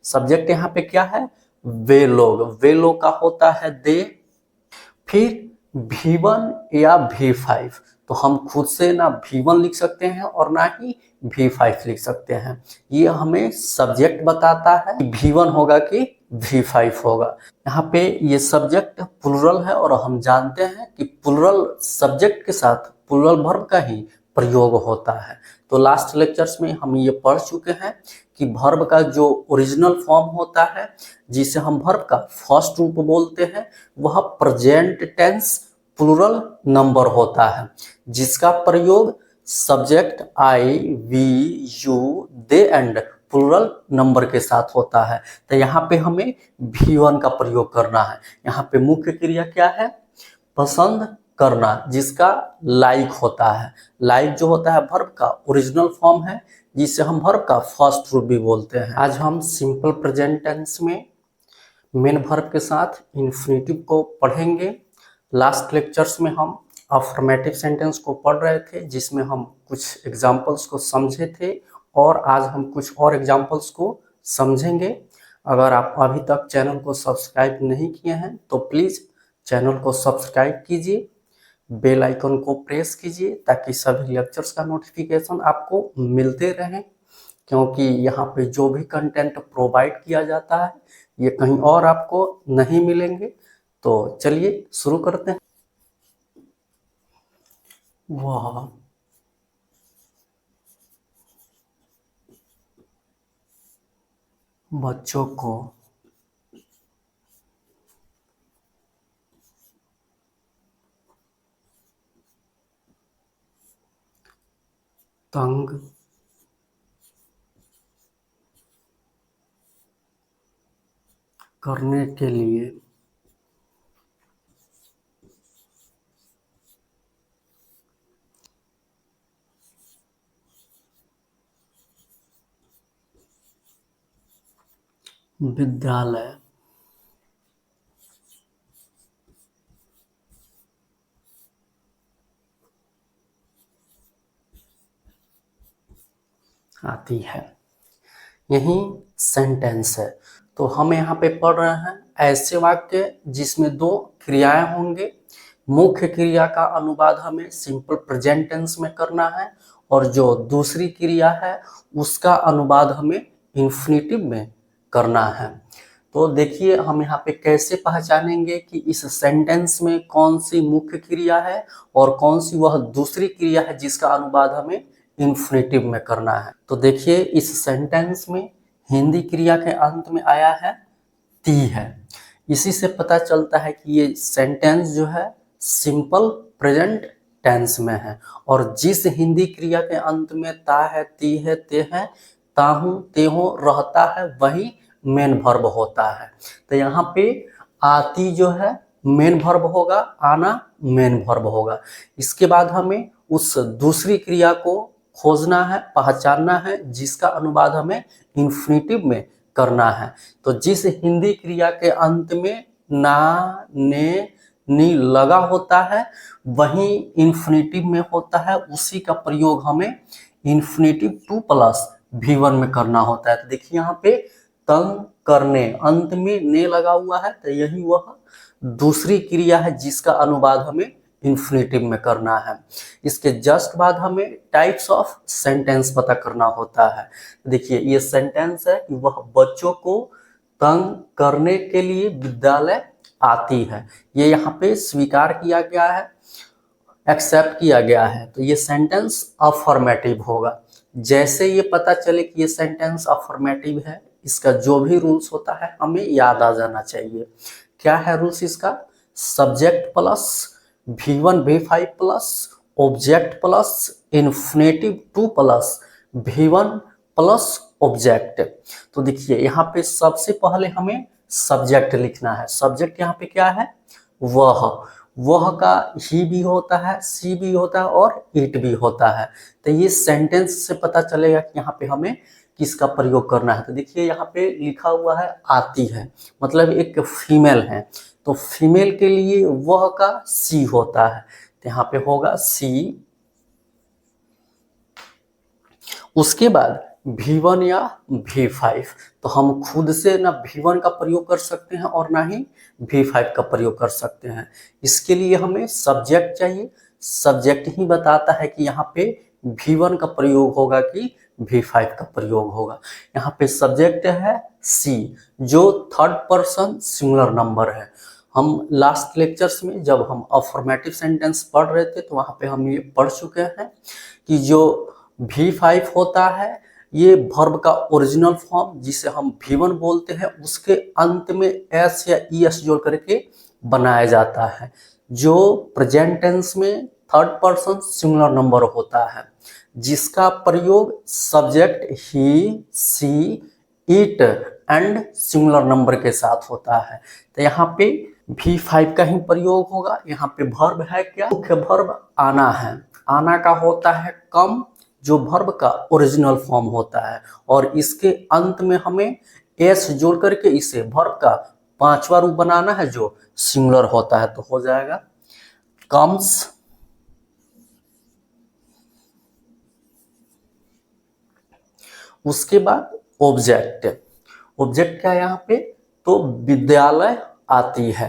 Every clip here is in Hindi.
सब्जेक्ट यहाँ पे क्या है, वे लोग, वे लोग का होता है दे। फिर V1 या V5, तो हम खुद से ना V1 लिख सकते हैं और ना ही V5 लिख सकते हैं। ये हमें सब्जेक्ट बताता है कि V1 होगा कि V5 होगा। यहाँ पे ये सब्जेक्ट प्लुरल है और हम जानते हैं कि प्लुरल सब्जेक्ट के साथ प्लुरल वर्ब का ही प्रयोग होता है। तो लास्ट लेक्चर्स में हम ये पढ़ चुके हैं कि वर्ब का जो ओरिजिनल फॉर्म होता है, जिसे हम वर्ब का फर्स्ट रूप बोलते हैं, वह प्रेजेंट टेंस प्लुरल नंबर होता है, जिसका प्रयोग subject I, we, you, they and plural number के साथ होता है। तो यहाँ पे हमें V1 का प्रयोग करना है। यहाँ पे मुख्य क्रिया क्या है, पसंद करना, जिसका लाइक होता है। लाइक जो होता है वर्ब का ओरिजिनल फॉर्म है, जिसे हम वर्ब का फर्स्ट रूप भी बोलते हैं। आज हम सिंपल प्रेजेंट टेंस में मेन वर्ब के साथ इन्फिनेटिव को पढ़ेंगे। लास्ट लेक्चर्स में हम अफर्मेटिव सेंटेंस को पढ़ रहे थे, जिसमें हम कुछ एग्जाम्पल्स को समझे थे, और आज हम कुछ और एग्जाम्पल्स को समझेंगे। अगर आप अभी तक चैनल को सब्सक्राइब नहीं किए हैं तो प्लीज़ चैनल को सब्सक्राइब कीजिए, बेल आइकन को प्रेस कीजिए, ताकि सभी लेक्चर्स का नोटिफिकेशन आपको मिलते रहें, क्योंकि यहाँ पे जो भी कंटेंट प्रोवाइड किया जाता है ये कहीं और आपको नहीं मिलेंगे। तो चलिए शुरू करते हैं। वह बच्चों को तंग करने के लिए विद्यालय आती है। यही सेंटेंस है। तो हम यहाँ पे पढ़ रहे हैं ऐसे वाक्य जिसमें दो क्रियाएं होंगे। मुख्य क्रिया का अनुवाद हमें सिंपल प्रेजेंट टेंस में करना है, और जो दूसरी क्रिया है उसका अनुवाद हमें इन्फिनेटिव में करना है। तो देखिए हम यहाँ पे कैसे पहचानेंगे कि इस सेंटेंस में कौन सी मुख्य क्रिया है और कौन सी वह दूसरी क्रिया है जिसका अनुवाद हमें इन्फिनेटिव में करना है। तो देखिए इस सेंटेंस में हिंदी क्रिया के अंत में आया है ती है। इसी से पता चलता है कि ये सेंटेंस जो है सिंपल प्रेजेंट टेंस में है, और जिस हिंदी क्रिया के अंत में ता है, ती है, ते है, ताहू, तेहो रहता है, वही मेन वर्ब होता है। तो यहाँ पे आती जो है मेन वर्ब होगा, आना मेन वर्ब होगा। इसके बाद हमें उस दूसरी क्रिया को खोजना है, पहचानना है, जिसका अनुवाद हमें इन्फिनेटिव में करना है। तो जिस हिंदी क्रिया के अंत में ना, ने, नी लगा होता है वही इन्फिनेटिव में होता है, उसी का प्रयोग हमें इन्फिनेटिव 2 प्लस V1 में करना होता है। तो देखिए यहाँ पे तंग करने, अंत में ने लगा हुआ है, तो यही वह दूसरी क्रिया है जिसका अनुवाद हमें इन्फिनेटिव में करना है। इसके जस्ट बाद हमें टाइप्स ऑफ सेंटेंस पता करना होता है। देखिए ये सेंटेंस है कि वह बच्चों को तंग करने के लिए विद्यालय आती है। ये यहाँ पे स्वीकार किया गया है, एक्सेप्ट किया गया है। तो ये सेंटेंस अफर्मेटिव होगा। जैसे ये पता चले कि ये सेंटेंस अफर्मेटिव है, इसका जो भी रूल्स होता है हमें याद आ जाना चाहिए। क्या है रूल्स इसका, subject plus V1 V5 plus object plus infinitive 2 plus V1 plus object. तो देखिए यहाँ पे सबसे पहले हमें सब्जेक्ट लिखना है। सब्जेक्ट यहाँ पे क्या है, वह का ही भी होता है, सी भी होता है और इट भी होता है। तो ये सेंटेंस से पता चलेगा कि यहाँ पे हमें किसका प्रयोग करना है। तो देखिए यहाँ पे लिखा हुआ है आती है, मतलब एक फीमेल है, तो फीमेल के लिए वह का सी होता है, तो यहाँ पे होगा सी। उसके बाद V1 या V5। तो हम खुद से ना V1 का प्रयोग कर सकते हैं और ना ही V5 का प्रयोग कर सकते हैं। इसके लिए हमें सब्जेक्ट चाहिए। सब्जेक्ट ही बताता है कि यहाँ पे V1 का प्रयोग होगा कि V5 का प्रयोग होगा। यहाँ पे सब्जेक्ट है C, जो थर्ड पर्सन सिंगुलर नंबर है। हम लास्ट लेक्चर्स में जब हम अफर्मेटिव सेंटेंस पढ़ रहे थे तो वहाँ पे हम ये पढ़ चुके हैं कि जो V5 होता है ये वर्ब का ओरिजिनल फॉर्म जिसे हम V1 बोलते हैं उसके अंत में S या ES जोड़ करके बनाया जाता है, जो प्रेजेंट टेंस में थर्ड पर्सन सिंगुलर नंबर होता है, जिसका प्रयोग subject he, she, it and singular number के साथ होता है। तो यहाँ पे V5 का ही प्रयोग होगा। यहाँ पे वर्ब है क्या? मुख्य वर्ब आना है। आना का होता है कम, जो वर्ब का ओरिजिनल फॉर्म होता है, और इसके अंत में हमें एस जोड़ करके इसे वर्ब का पांचवा रूप बनाना है जो सिंगुलर होता है। तो हो जाएगा कम्स। उसके बाद ऑब्जेक्ट। ऑब्जेक्ट क्या है यहाँ पे? तो विद्यालय आती है,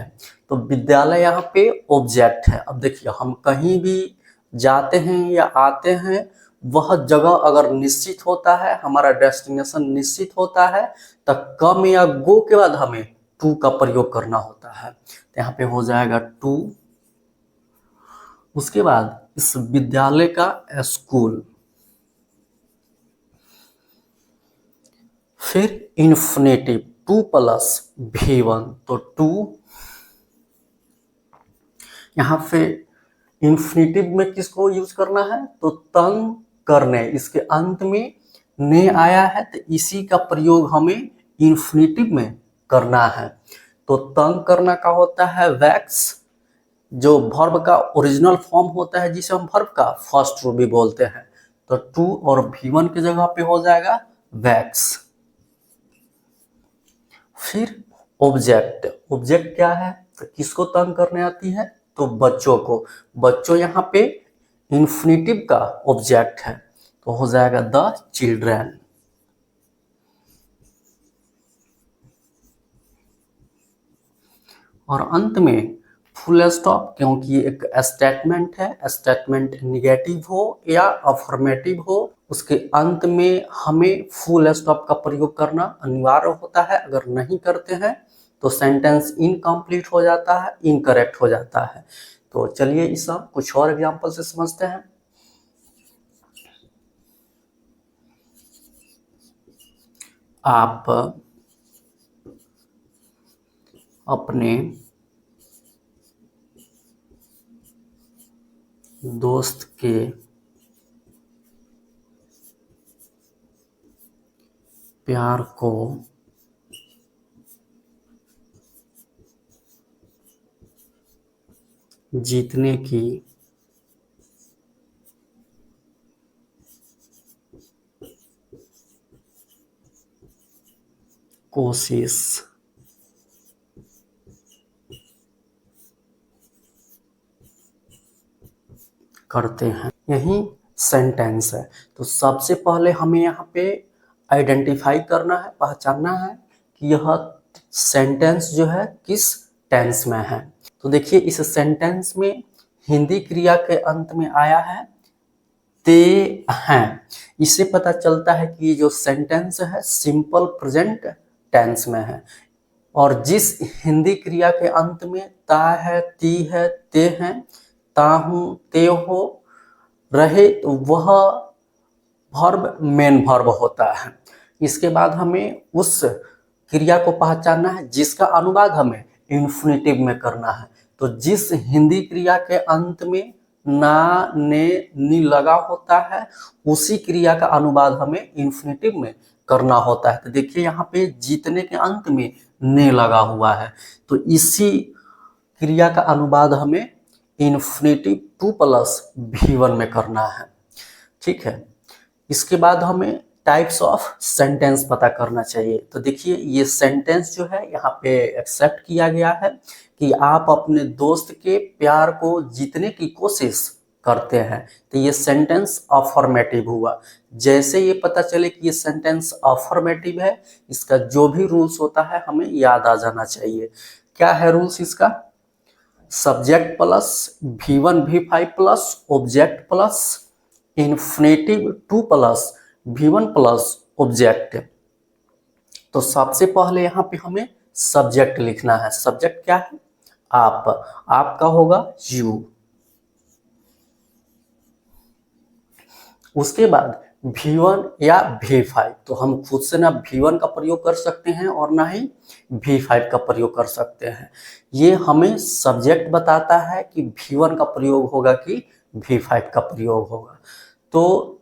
तो विद्यालय यहाँ पे ऑब्जेक्ट है। अब देखिए हम कहीं भी जाते हैं या आते हैं, वह जगह अगर निश्चित होता है, हमारा डेस्टिनेशन निश्चित होता है, तो कम या गो के बाद हमें टू का प्रयोग करना होता है। तो यहाँ पे हो जाएगा टू। उसके बाद इस विद्यालय का स्कूल, फिर इन्फिनेटिव 2 प्लस V1, तो 2। यहाँ पे इन्फिनेटिव में किसको यूज करना है? तो तंग करने, इसके अंत में ने आया है तो इसी का प्रयोग हमें इन्फिनेटिव में करना है। तो तंग करना का होता है वैक्स, जो वर्ब का ओरिजिनल फॉर्म होता है जिसे हम वर्ब का फर्स्ट रूप भी बोलते हैं। तो 2 और V1 की जगह पे हो जाएगा वैक्स। फिर ऑब्जेक्ट। ऑब्जेक्ट क्या है? तो किसको तंग करने आती है? तो बच्चों को। बच्चों यहाँ पे इन्फिनेटिव का ऑब्जेक्ट है, तो हो जाएगा द चिल्ड्रन। और अंत में फुल स्टॉप, क्योंकि एक स्टेटमेंट है, स्टेटमेंट निगेटिव हो या अफर्मेटिव हो, उसके अंत में हमें फुल स्टॉप का प्रयोग करना अनिवार्य होता है। अगर नहीं करते हैं तो सेंटेंस इनकम्प्लीट हो जाता है, इनकरेक्ट हो जाता है। तो चलिए इस कुछ और एग्जांपल से समझते हैं। आप अपने दोस्त के प्यार को जीतने की कोशिश करते हैं। यही सेंटेंस है। तो सबसे पहले हमें यहाँ पे आइडेंटिफाई करना है, पहचानना है कि यह सेंटेंस जो है किस टेंस में है। तो देखिए इस सेंटेंस में हिंदी क्रिया के अंत में आया है ते हैं। इससे पता चलता है कि ये जो सेंटेंस है सिंपल प्रेजेंट टेंस में है। और जिस हिंदी क्रिया के अंत में ता है, ती है, ते हैं, ताहू, ते हो रहे, तो वह वर्ब मेन वर्ब होता है। इसके बाद हमें उस क्रिया को पहचानना है जिसका अनुवाद हमें इन्फिनेटिव में करना है। तो जिस हिंदी क्रिया के अंत में ना, ने, नी लगा होता है, उसी क्रिया का अनुवाद हमें इन्फिनेटिव में करना होता है। तो देखिए यहाँ पे जीतने के अंत में ने लगा हुआ है, तो इसी क्रिया का अनुवाद हमें इन्फिनेटिव 2 प्लस V1 में करना है। ठीक है। इसके बाद हमें टाइप्स ऑफ सेंटेंस पता करना चाहिए। तो देखिए ये सेंटेंस जो है यहाँ पे एक्सेप्ट किया गया है कि आप अपने दोस्त के प्यार को जीतने की कोशिश करते हैं। तो ये सेंटेंस अफर्मेटिव हुआ। जैसे ये पता चले कि ये सेंटेंस अफर्मेटिव है, इसका जो भी रूल्स होता है हमें याद आ जाना चाहिए। क्या है रूल्स इसका? Subject plus V1 V5 plus object plus infinitive 2 plus V1 plus object. तो सबसे पहले यहाँ पे हमें सब्जेक्ट लिखना है। सब्जेक्ट क्या है? आप। आपका होगा यू। उसके बाद V1 या V5, तो हम खुद से ना V1 का प्रयोग कर सकते हैं और ना ही V5 का प्रयोग कर सकते हैं। ये हमें सब्जेक्ट बताता है कि V1 का प्रयोग होगा कि V5 का प्रयोग होगा। तो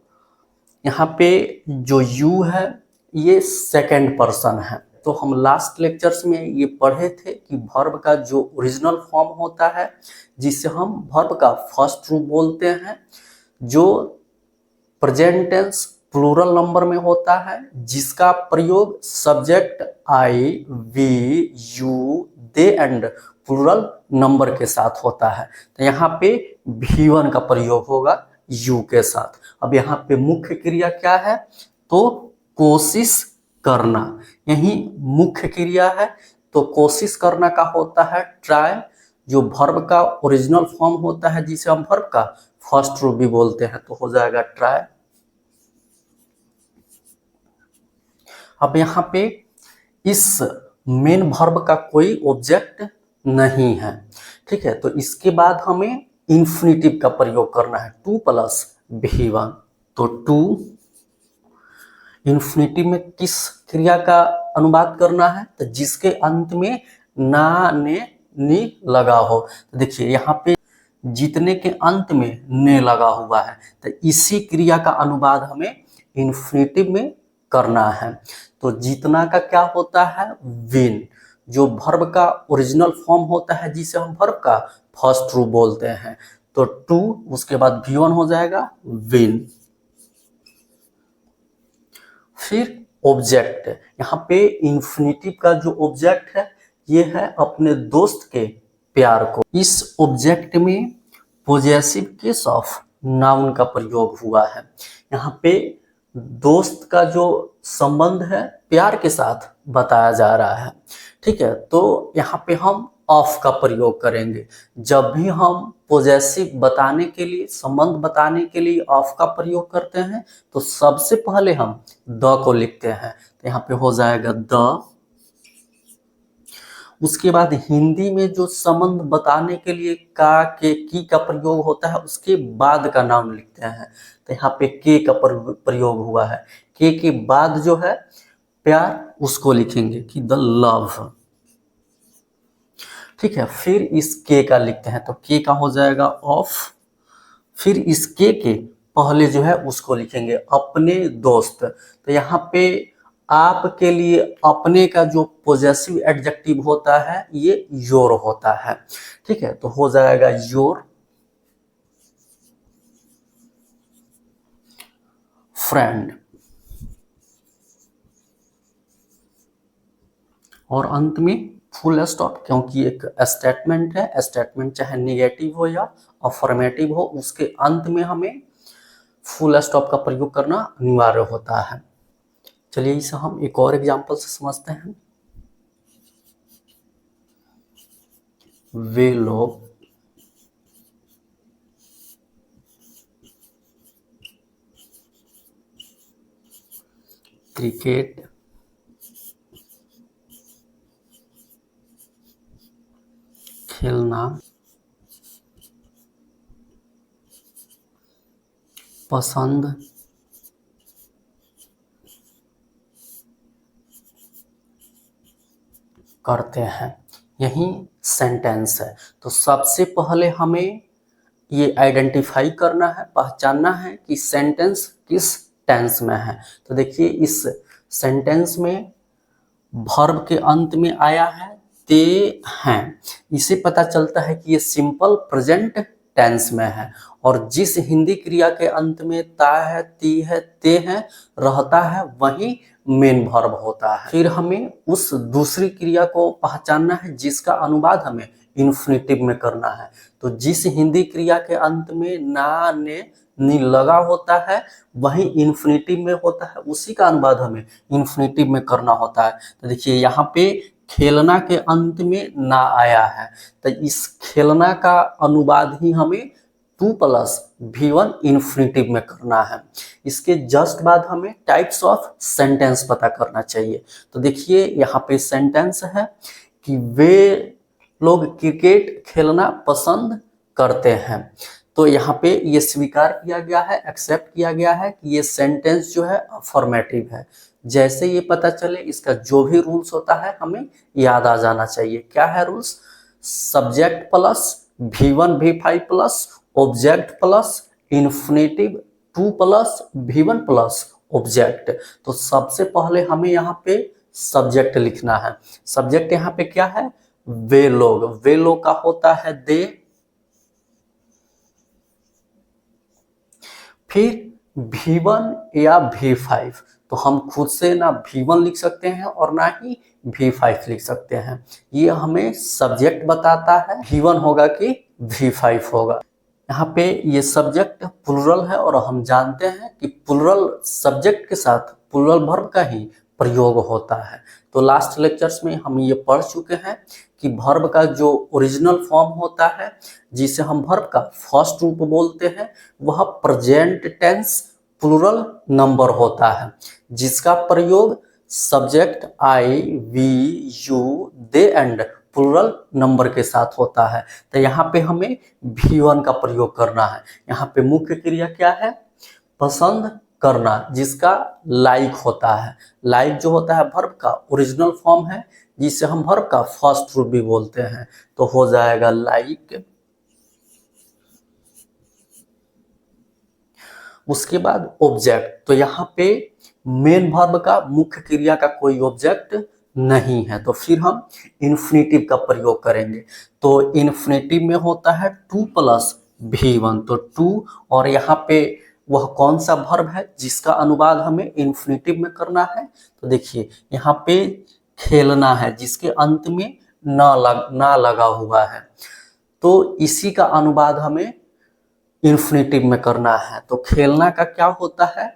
यहाँ पे जो U है ये सेकंड पर्सन है। तो हम लास्ट लेक्चर्स में ये पढ़े थे कि वर्ब का जो ओरिजिनल फॉर्म होता है, जिसे हम वर्ब का फर्स्ट रूप बोलते हैं, जो प्रेजेंट टेंस प्लूरल नंबर में होता है, जिसका प्रयोग subject I, we, you, they and plural number के साथ होता है। तो यहाँ पे V1 का प्रयोग होगा यू के साथ। अब यहाँ पे मुख्य क्रिया क्या है? तो कोशिश करना, यही मुख्य क्रिया है। तो कोशिश करना का होता है ट्राई, जो वर्ब का ओरिजिनल फॉर्म होता है, जिसे हम वर्ब का फर्स्ट रूप भी बोलते हैं, तो हो जाएगा ट्राई। अब यहाँ पे इस मेन वर्ब का कोई ऑब्जेक्ट नहीं है, ठीक है। तो इसके बाद हमें इन्फिनेटिव का प्रयोग करना है, 2 प्लस V1। तो 2 इन्फिनेटिव में किस क्रिया का अनुवाद करना है? तो जिसके अंत में ना, ने, नी लगा हो। तो देखिए यहाँ पे जीतने के अंत में ने लगा हुआ है, तो इसी क्रिया का अनुवाद हमें इन्फिनेटिव में करना है। तो जीतना का क्या होता है? विन, जो वर्ब का ओरिजिनल फॉर्म होता है, जिसे हम वर्ब का फर्स्ट रूप बोलते हैं। तो 2 उसके बाद V1 हो जाएगा विन। फिर ऑब्जेक्ट, यहाँ पे इन्फिनेटिव का जो ऑब्जेक्ट है ये है अपने दोस्त के प्यार को। इस ऑब्जेक्ट में पोजेसिव केस ऑफ नाउन का प्रयोग हुआ है। यहाँ पे दोस्त का जो संबंध है प्यार के साथ बताया जा रहा है, ठीक है। तो यहाँ पे हम ऑफ का प्रयोग करेंगे। जब भी हम पोजेसिव बताने के लिए, संबंध बताने के लिए ऑफ का प्रयोग करते हैं, तो सबसे पहले हम द को लिखते हैं। तो यहाँ पे हो जाएगा द। उसके बाद हिंदी में जो संबंध बताने के लिए का, के, की का प्रयोग होता है, उसके बाद का नाउन लिखते हैं। तो यहाँ पे के का प्रयोग हुआ है। के बाद जो है प्यार, उसको लिखेंगे कि द लव, ठीक है। फिर इस के का लिखते हैं, तो के का हो जाएगा ऑफ। फिर इस के पहले जो है उसको लिखेंगे अपने दोस्त। तो यहाँ पे आपके लिए अपने का जो पॉजेसिव एडजेक्टिव होता है ये योर होता है, ठीक है। तो हो जाएगा योर फ्रेंड। और अंत में फुल स्टॉप, क्योंकि एक स्टेटमेंट है, स्टेटमेंट चाहे निगेटिव हो या अफर्मेटिव हो, उसके अंत में हमें फुल स्टॉप का प्रयोग करना अनिवार्य होता है। चलिए इसे हम एक और एग्जांपल से समझते हैं। वे लोग क्रिकेट खेलना पसंद करते हैं। यही सेंटेंस है। तो सबसे पहले हमें ये आइडेंटिफाई करना है, पहचानना है कि सेंटेंस किस टेंस में है। तो देखिए इस सेंटेंस में वर्ब के अंत में आया है ते हैं। इससे पता चलता है कि ये सिंपल प्रेजेंट टेंस में है। और जिस हिंदी क्रिया के अंत में ता है, ती है, ते है रहता है वही मेन वर्ब होता है। फिर हमें उस दूसरी क्रिया को पहचानना है जिसका अनुवाद हमें इन्फिनेटिव में करना है। तो जिस हिंदी क्रिया के अंत में ना, ने, नी लगा होता है वही इन्फिनेटिव में होता है, उसी का अनुवाद हमें इन्फिनेटिव में करना होता है। तो देखिए यहाँ पे खेलना के अंत में ना आया है, तो इस खेलना का अनुवाद ही हमें 2 प्लस V1 इन्फिनेटिव में करना है। इसके जस्ट बाद हमें टाइप्स ऑफ सेंटेंस पता करना चाहिए। तो देखिए यहाँ पे सेंटेंस है कि वे लोग क्रिकेट खेलना पसंद करते हैं। तो यहाँ पे ये स्वीकार किया गया है, एक्सेप्ट किया गया है कि ये सेंटेंस जो है अफर्मेटिव है। जैसे ये पता चले इसका जो भी रूल्स होता है हमें याद आ जाना चाहिए। क्या है rules? Subject plus V1 V5 plus object plus infinitive 2 plus V1 plus object. तो सबसे पहले हमें यहाँ पे सब्जेक्ट लिखना है। सब्जेक्ट यहाँ पे क्या है? वे लोग। वे लोग का होता है दे। फिर V1 या V5, तो हम खुद से ना V1 लिख सकते हैं और ना ही V5 लिख सकते हैं। ये हमें सब्जेक्ट बताता है V1 होगा कि V5 होगा। यहाँ पे ये सब्जेक्ट प्लुरल है और हम जानते हैं कि प्लुरल सब्जेक्ट के साथ प्लुरल वर्ब का ही प्रयोग होता है। तो लास्ट लेक्चर्स में हम ये पढ़ चुके हैं कि वर्ब का जो ओरिजिनल फॉर्म होता है, जिसे हम वर्ब का फर्स्ट रूप बोलते हैं, वह प्रेजेंट टेंस प्लुरल नंबर होता है, जिसका प्रयोग subject I, we, you, they and plural number के साथ होता है। तो यहाँ पे हमें V1 का प्रयोग करना है। यहाँ पे मुख्य क्रिया क्या है? पसंद करना, जिसका लाइक होता है। लाइक जो होता है वर्ब का ओरिजिनल फॉर्म है, जिसे हम वर्ब का फर्स्ट रूप भी बोलते हैं। तो हो जाएगा लाइक। उसके बाद ऑब्जेक्ट। तो यहाँ पे मेन वर्ब का मुख्य क्रिया का कोई ऑब्जेक्ट नहीं है, तो फिर हम इन्फिनेटिव का प्रयोग करेंगे। तो इन्फिनेटिव में होता है 2 प्लस V1, तो 2, और यहाँ पे वह कौन सा वर्ब है जिसका अनुवाद हमें इन्फिनेटिव में करना है? तो देखिए यहाँ पे खेलना है, जिसके अंत में ना लगा हुआ है, तो इसी का अनुवाद हमें इन्फिनेटिव में करना है। तो खेलना का क्या होता है?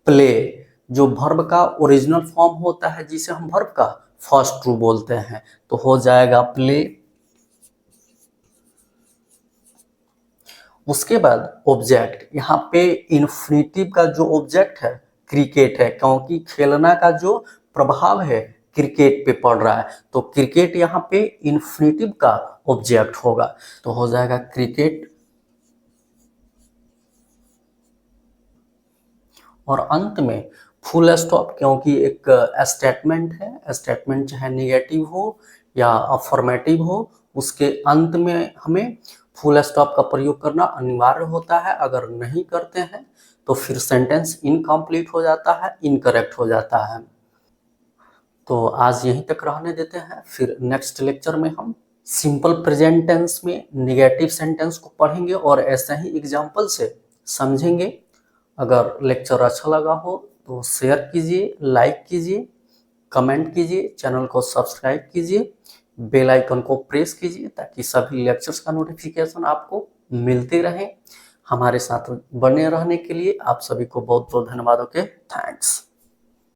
प्ले, जो वर्ब का ओरिजिनल फॉर्म होता है, जिसे हम वर्ब का फर्स्ट रूप बोलते हैं। तो हो जाएगा प्ले। उसके बाद ऑब्जेक्ट। यहाँ पे इन्फिनेटिव का जो ऑब्जेक्ट है क्रिकेट है, क्योंकि खेलना का जो प्रभाव है क्रिकेट पे पड़ रहा है, तो क्रिकेट यहाँ पे इन्फिनेटिव का ऑब्जेक्ट होगा। तो हो जाएगा क्रिकेट। और अंत में फुल स्टॉप, क्योंकि एक स्टेटमेंट है। स्टेटमेंट चाहे नेगेटिव हो या अफर्मेटिव हो, उसके अंत में हमें फुल स्टॉप का प्रयोग करना अनिवार्य होता है। अगर नहीं करते हैं तो फिर सेंटेंस इनकम्प्लीट हो जाता है, इनकरेक्ट हो जाता है। तो आज यहीं तक रहने देते हैं। फिर नेक्स्ट लेक्चर में हम सिंपल प्रेजेंट टेंस में नेगेटिव सेंटेंस को पढ़ेंगे और ऐसे ही एग्जाम्पल से समझेंगे। अगर लेक्चर अच्छा लगा हो तो शेयर कीजिए, लाइक कीजिए, कमेंट कीजिए, चैनल को सब्सक्राइब कीजिए, बेल आइकन को प्रेस कीजिए, ताकि सभी लेक्चर्स का नोटिफिकेशन आपको मिलते रहे। हमारे साथ बने रहने के लिए आप सभी को बहुत बहुत धन्यवाद। Okay, thanks.